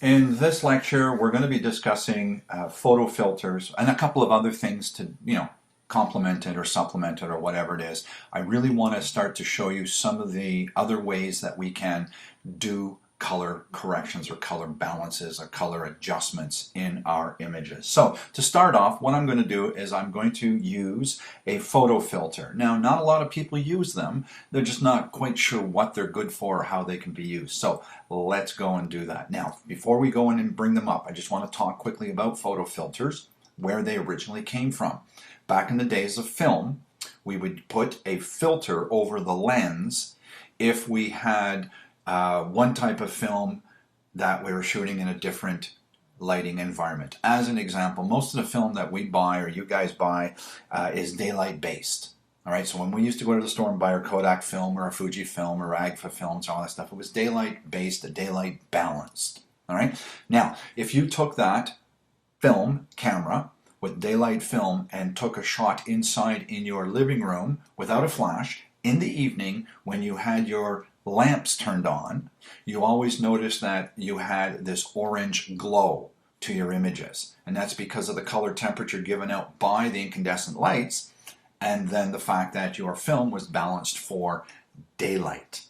In this lecture, we're going to be discussing photo filters and a couple of other things to, complement it or supplement it or whatever it is. I really want to start to show you some of the other ways that we can do color corrections or color balances or color adjustments in our images. So to start off, what I'm going to do is I'm going to use a photo filter. Now, not a lot of people use them. They're just not quite sure what they're good for or how they can be used. So let's go and do that. Now, before we go in and bring them up, I just want to talk quickly about photo filters, where they originally came from. Back in the days of film, we would put a filter over the lens if we had one type of film that we were shooting in a different lighting environment. As an example, most of the film that we buy or you guys buy is daylight based. All right, so when we used to go to the store and buy our Kodak film or a Fuji film or Agfa films, all that stuff, it was daylight based, daylight balanced. All right, now if you took that film camera with daylight film and took a shot inside in your living room without a flash in the evening when you had your lamps turned on, you always notice that you had this orange glow to your images. And that's because of the color temperature given out by the incandescent lights, and then the fact that your film was balanced for daylight.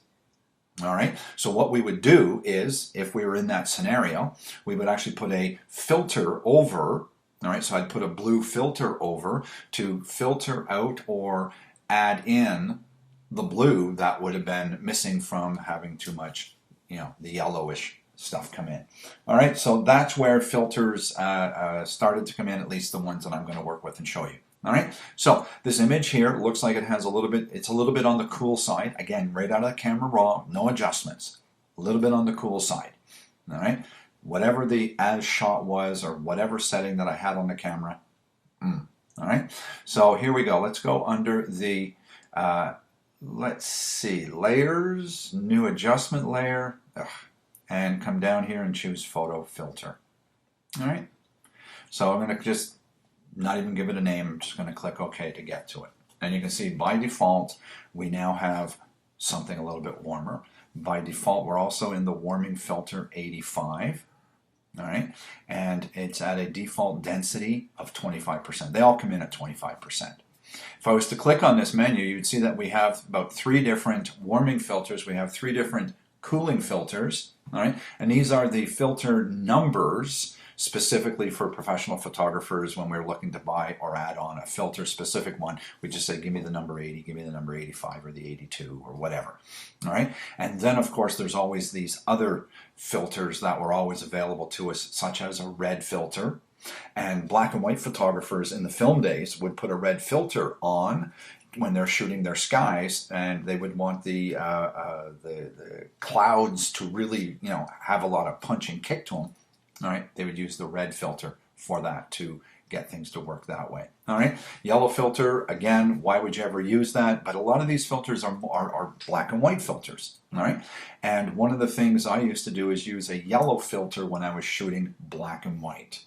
All right, so what we would do is, if we were in that scenario, we would actually put a filter over. All right, so I'd put a blue filter over to filter out or add in the blue that would have been missing from having too much, the yellowish stuff come in. All right, so that's where filters started to come in, at least the ones that I'm going to work with and show you. All right, so this image here looks like it has it's a little bit on the cool side. Again, right out of the camera raw, no adjustments. A little bit on the cool side. All right, whatever the as shot was or whatever setting that I had on the camera. All right, so here we go. Let's go under the let's see, layers, new adjustment layer, and come down here and choose photo filter. All right, so I'm going to just not even give it a name. I'm just going to click OK to get to it. And you can see by default, we now have something a little bit warmer. By default, we're also in the warming filter 85. All right, and it's at a default density of 25%. They all come in at 25%. If I was to click on this menu, you'd see that we have about 3 different warming filters. We have 3 different cooling filters. All right, and these are the filter numbers specifically for professional photographers. When we're looking to buy or add on a filter specific one, we just say, give me the number 80, give me the number 85 or the 82 or whatever. All right, and then of course there's always these other filters that were always available to us, such as a red filter. And black and white photographers in the film days would put a red filter on when they're shooting their skies, and they would want the clouds to really, have a lot of punch and kick to them. All right, they would use the red filter for that to get things to work that way. All right, yellow filter, again, why would you ever use that? But a lot of these filters are black and white filters. All right, and one of the things I used to do is use a yellow filter when I was shooting black and white.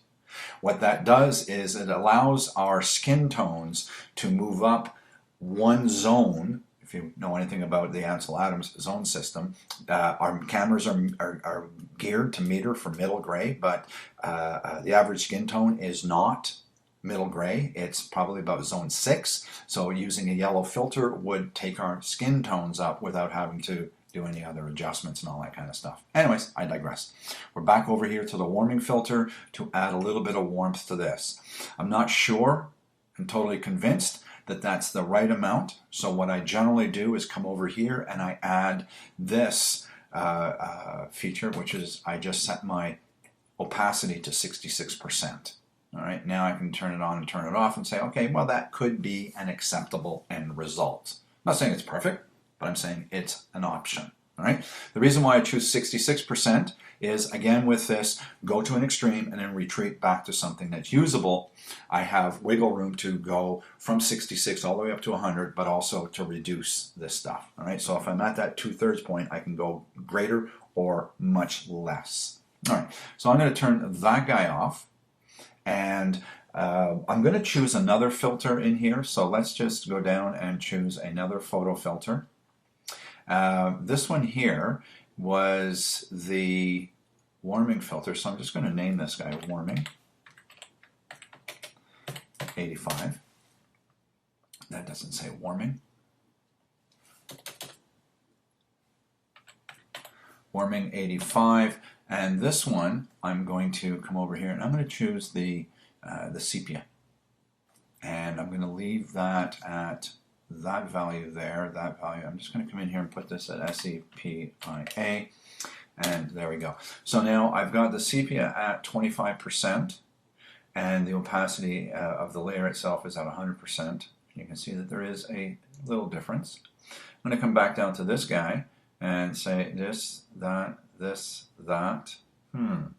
What that does is it allows our skin tones to move up one zone. If you know anything about the Ansel Adams zone system, our cameras are geared to meter for middle gray, but the average skin tone is not middle gray. It's probably about zone 6. So using a yellow filter would take our skin tones up without having to do any other adjustments and all that kind of stuff. Anyways, I digress. We're back over here to the warming filter to add a little bit of warmth to this. I'm not sure, I'm totally convinced that that's the right amount. So what I generally do is come over here and I add this feature, which is I just set my opacity to 66%. All right, now I can turn it on and turn it off and say, okay, well, that could be an acceptable end result. I'm not saying it's perfect, but I'm saying it's an option. All right. The reason why I choose 66% is, again, with this, go to an extreme and then retreat back to something that's usable. I have wiggle room to go from 66 all the way up to 100, but also to reduce this stuff. All right. So if I'm at that 2/3 point, I can go greater or much less. All right. So I'm going to turn that guy off, and I'm going to choose another filter in here. So let's just go down and choose another photo filter. This one here was the warming filter. So I'm just going to name this guy warming 85. That doesn't say warming. Warming 85. And this one, I'm going to come over here and I'm going to choose the sepia. And I'm going to leave that at that value there, that value. I'm just going to come in here and put this at sepia. And there we go. So now I've got the sepia at 25%. And the opacity of the layer itself is at 100%. You can see that there is a little difference. I'm going to come back down to this guy and say this, that, this, that. Maybe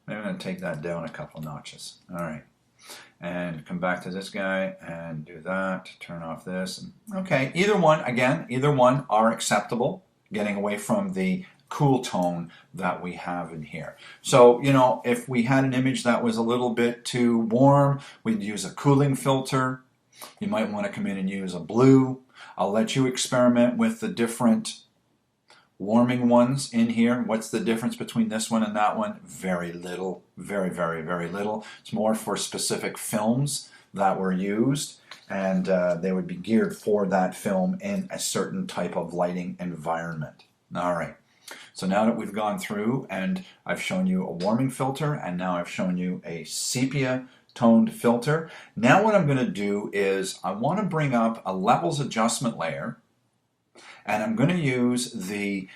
I'm going to take that down a couple notches. All right. And come back to this guy and do that. Turn off this. Okay, either one, again, either one are acceptable, getting away from the cool tone that we have in here. So, you know, if we had an image that was a little bit too warm, we'd use a cooling filter. You might want to come in and use a blue. I'll let you experiment with the different warming ones in here. What's the difference between this one and that one? Very little. Very, very, very little. It's more for specific films that were used, and they would be geared for that film in a certain type of lighting environment. All right. So now that we've gone through and I've shown you a warming filter and now I've shown you a sepia toned filter, now what I'm going to do is I want to bring up a levels adjustment layer, and I'm going to use the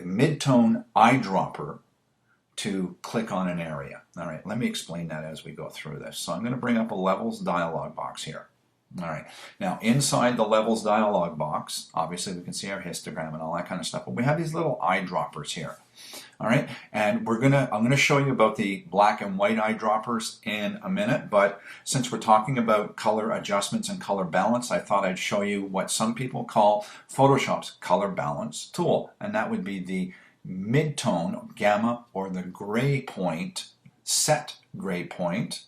mid-tone eyedropper to click on an area. All right, let me explain that as we go through this. So I'm going to bring up a levels dialog box here. All right, now inside the levels dialog box, obviously we can see our histogram and all that kind of stuff, but we have these little eyedroppers here. All right, and I'm gonna show you about the black and white eyedroppers in a minute, but since we're talking about color adjustments and color balance, I thought I'd show you what some people call Photoshop's color balance tool, and that would be the mid-tone gamma or the gray point, set gray point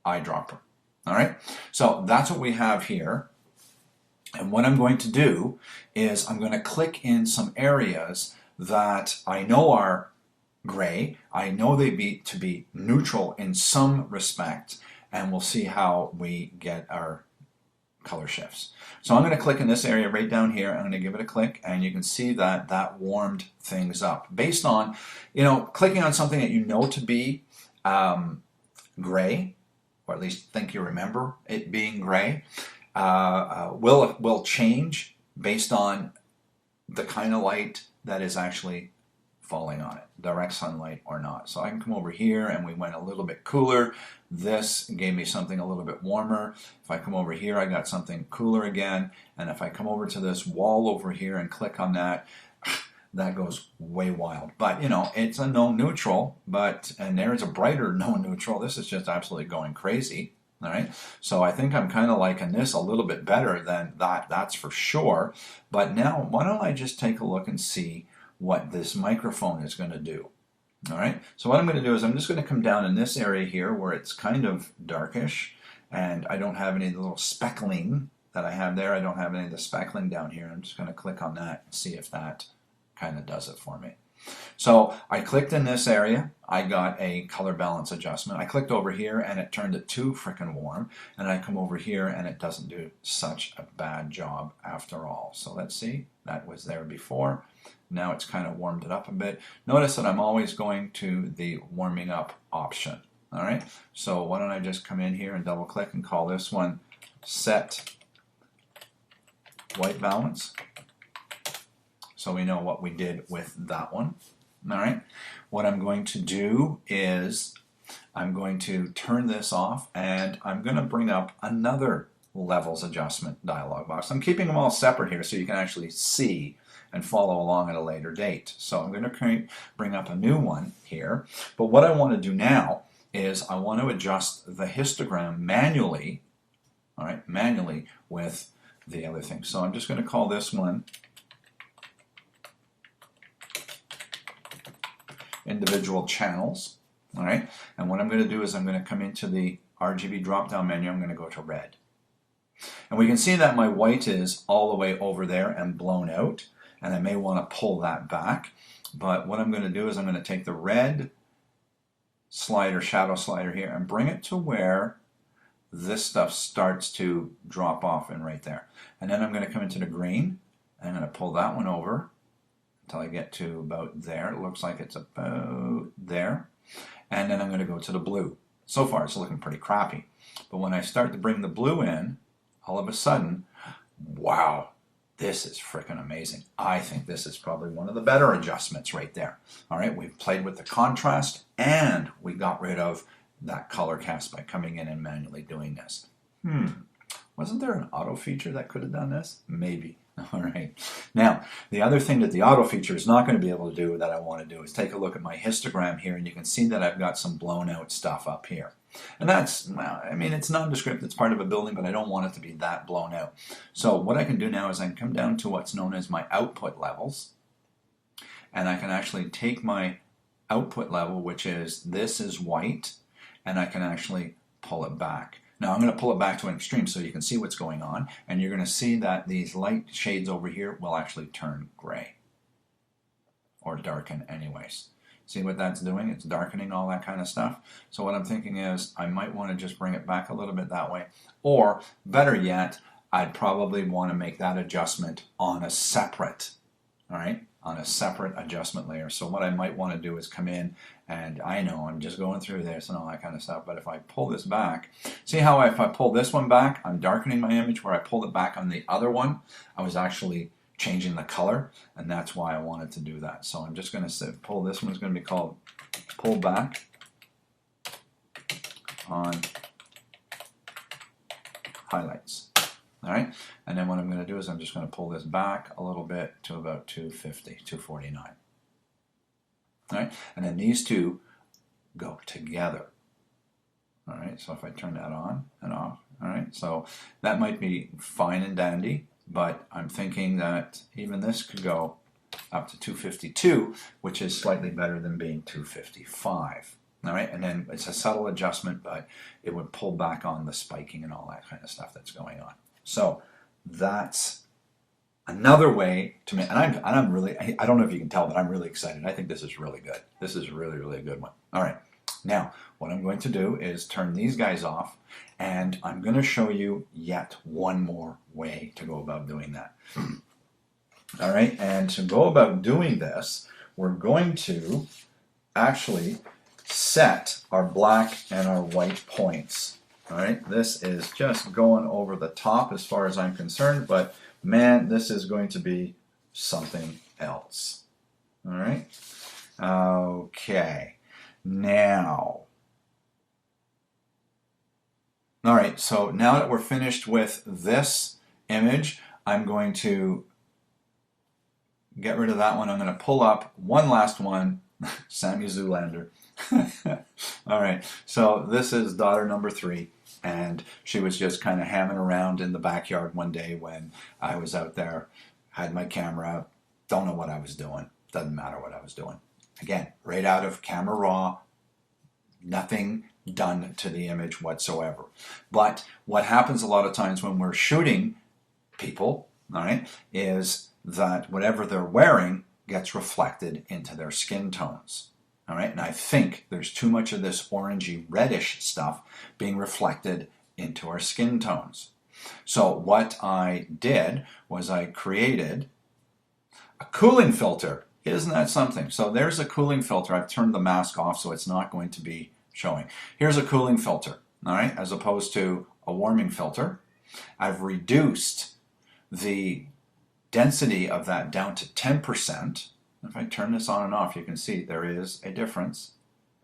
eyedropper. All right, so that's what we have here. And what I'm going to do is I'm going to click in some areas that I know are gray. I know they to be neutral in some respect, and we'll see how we get our color shifts. So I'm going to click in this area right down here. I'm going to give it a click, and you can see that that warmed things up. Based on, you know, clicking on something that you know to be gray, or at least think you remember it being gray, will change based on the kind of light that is actually falling on it, direct sunlight or not. So I can come over here and we went a little bit cooler. This gave me something a little bit warmer. If I come over here, I got something cooler again. And if I come over to this wall over here and click on that, that goes way wild. But, you know, it's a no neutral, and there's a brighter no neutral. This is just absolutely going crazy. All right, so I think I'm kind of liking this a little bit better than that, that's for sure. But now, why don't I just take a look and see what this microphone is going to do. All right, so what I'm going to do is I'm just going to come down in this area here where it's kind of darkish, and I don't have any of the little speckling that I have there. I don't have any of the speckling down here. I'm just going to click on that and see if that kind of does it for me. So I clicked in this area, I got a color balance adjustment. I clicked over here and it turned it too frickin' warm, and I come over here and it doesn't do such a bad job after all. So let's see, that was there before. Now it's kind of warmed it up a bit. Notice that I'm always going to the warming up option. All right, so why don't I just come in here and double click and call this one set white balance. So we know what we did with that one. All right. What I'm going to do is I'm going to turn this off, and I'm going to bring up another levels adjustment dialog box. I'm keeping them all separate here so you can actually see and follow along at a later date. So I'm going to bring up a new one here. But what I want to do now is I want to adjust the histogram manually, all right, manually with the other thing. So I'm just going to call this one individual channels, all right? And what I'm going to do is I'm going to come into the RGB drop-down menu. I'm going to go to red. And we can see that my white is all the way over there and blown out, and I may want to pull that back. But what I'm going to do is I'm going to take the red slider, shadow slider here, and bring it to where this stuff starts to drop off and right there. And then I'm going to come into the green, and I'm going to pull that one over until I get to about there. It looks like it's about there. And then I'm going to go to the blue. So far it's looking pretty crappy. But when I start to bring the blue in, all of a sudden, wow, this is freaking amazing. I think this is probably one of the better adjustments right there. All right, we've played with the contrast and we got rid of that color cast by coming in and manually doing this. Wasn't there an auto feature that could have done this? Maybe. All right. Now, the other thing that the auto feature is not going to be able to do that I want to do is take a look at my histogram here, and you can see that I've got some blown out stuff up here. And that's, well, I mean, it's nondescript, it's part of a building, but I don't want it to be that blown out. So what I can do now is I can come down to what's known as my output levels, and I can actually take my output level, which is, this is white, and I can actually pull it back. Now I'm going to pull it back to an extreme so you can see what's going on, and you're going to see that these light shades over here will actually turn gray, or darken anyways. See what that's doing? It's darkening all that kind of stuff. So what I'm thinking is I might want to just bring it back a little bit that way, or better yet, I'd probably want to make that adjustment on a separate, all right, on a separate adjustment layer. So what I might want to do is come in, and I know I'm just going through this and all that kind of stuff, but if I pull this back, see how if I pull this one back, I'm darkening my image. Where I pulled it back on the other one, I was actually changing the color, and that's why I wanted to do that. So I'm just going to say pull, this one's going to be called pull back on highlights. All right, and then what I'm going to do is I'm just going to pull this back a little bit to about 250, 249. All right, and then these two go together. All right, so if I turn that on and off, all right, so that might be fine and dandy, but I'm thinking that even this could go up to 252, which is slightly better than being 255. All right, and then it's a subtle adjustment, but it would pull back on the spiking and all that kind of stuff that's going on. So that's another way to make, and I'm really, I don't know if you can tell, but I'm really excited. I think this is really good. This is really, really a good one. All right, now what I'm going to do is turn these guys off, and I'm going to show you yet one more way to go about doing that. All right, and to go about doing this, we're going to actually set our black and our white points. All right, this is just going over the top as far as I'm concerned, but man, this is going to be something else. All right, okay, now, all right, so now that we're finished with this image, I'm going to get rid of that one. I'm going to pull up one last one, Sammy Zoolander. All right, so this is daughter number 3, and she was just kind of hamming around in the backyard one day when I was out there, had my camera out, don't know what I was doing, doesn't matter what I was doing. Again, right out of Camera Raw, nothing done to the image whatsoever. But what happens a lot of times when we're shooting people, all right, is that whatever they're wearing gets reflected into their skin tones. All right, and I think there's too much of this orangey reddish stuff being reflected into our skin tones. So what I did was I created a cooling filter. Isn't that something? So there's a cooling filter. I've turned the mask off so it's not going to be showing. Here's a cooling filter, all right, as opposed to a warming filter. I've reduced the density of that down to 10%. If I turn this on and off, you can see there is a difference.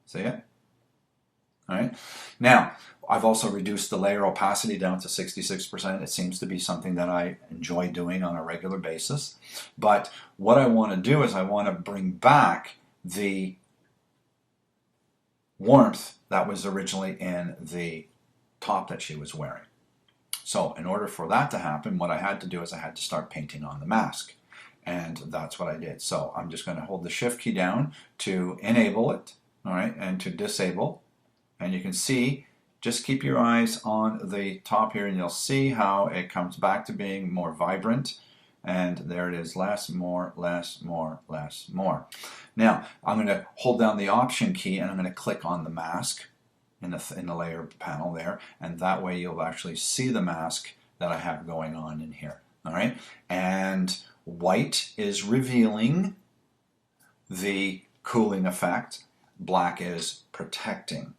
See it? All right. Now, I've also reduced the layer opacity down to 66%. It seems to be something that I enjoy doing on a regular basis. But what I want to do is I want to bring back the warmth that was originally in the top that she was wearing. So in order for that to happen, what I had to do is I had to start painting on the mask. And that's what I did. So I'm just going to hold the shift key down to enable it, all right, and to disable. And you can see, just keep your eyes on the top here and you'll see how it comes back to being more vibrant and there it is, less, more, less, more, less, more. Now, I'm going to hold down the Option key and I'm going to click on the mask in the layer panel there, and that way you'll actually see the mask that I have going on in here. All right, and white is revealing the cooling effect, black is protecting.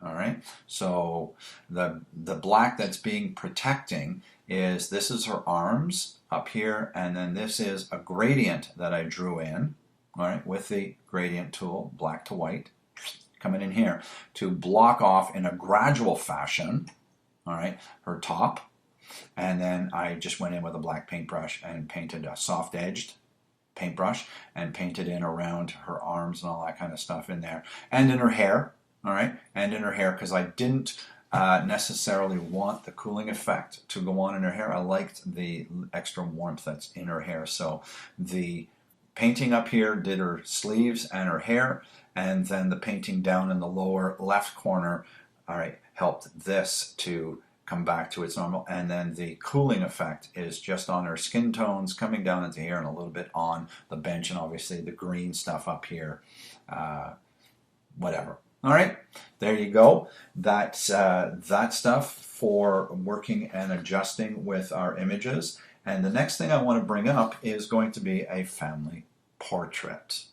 All right, so the black that's being protecting is, this is her arms up here, and then this is a gradient that I drew in, all right, with the gradient tool, black to white, coming in here to block off in a gradual fashion, all right, her top. And then I just went in with a black paintbrush and painted a soft-edged paintbrush and painted in around her arms and all that kind of stuff in there. And in her hair, all right, and in her hair, because I didn't necessarily want the cooling effect to go on in her hair. I liked the extra warmth that's in her hair. So the painting up here did her sleeves and her hair, and then the painting down in the lower left corner, all right, helped this to come back to its normal. And then the cooling effect is just on her skin tones coming down into here and a little bit on the bench, and obviously the green stuff up here, whatever. All right, there you go. That's that stuff for working and adjusting with our images. And the next thing I want to bring up is going to be a family portrait.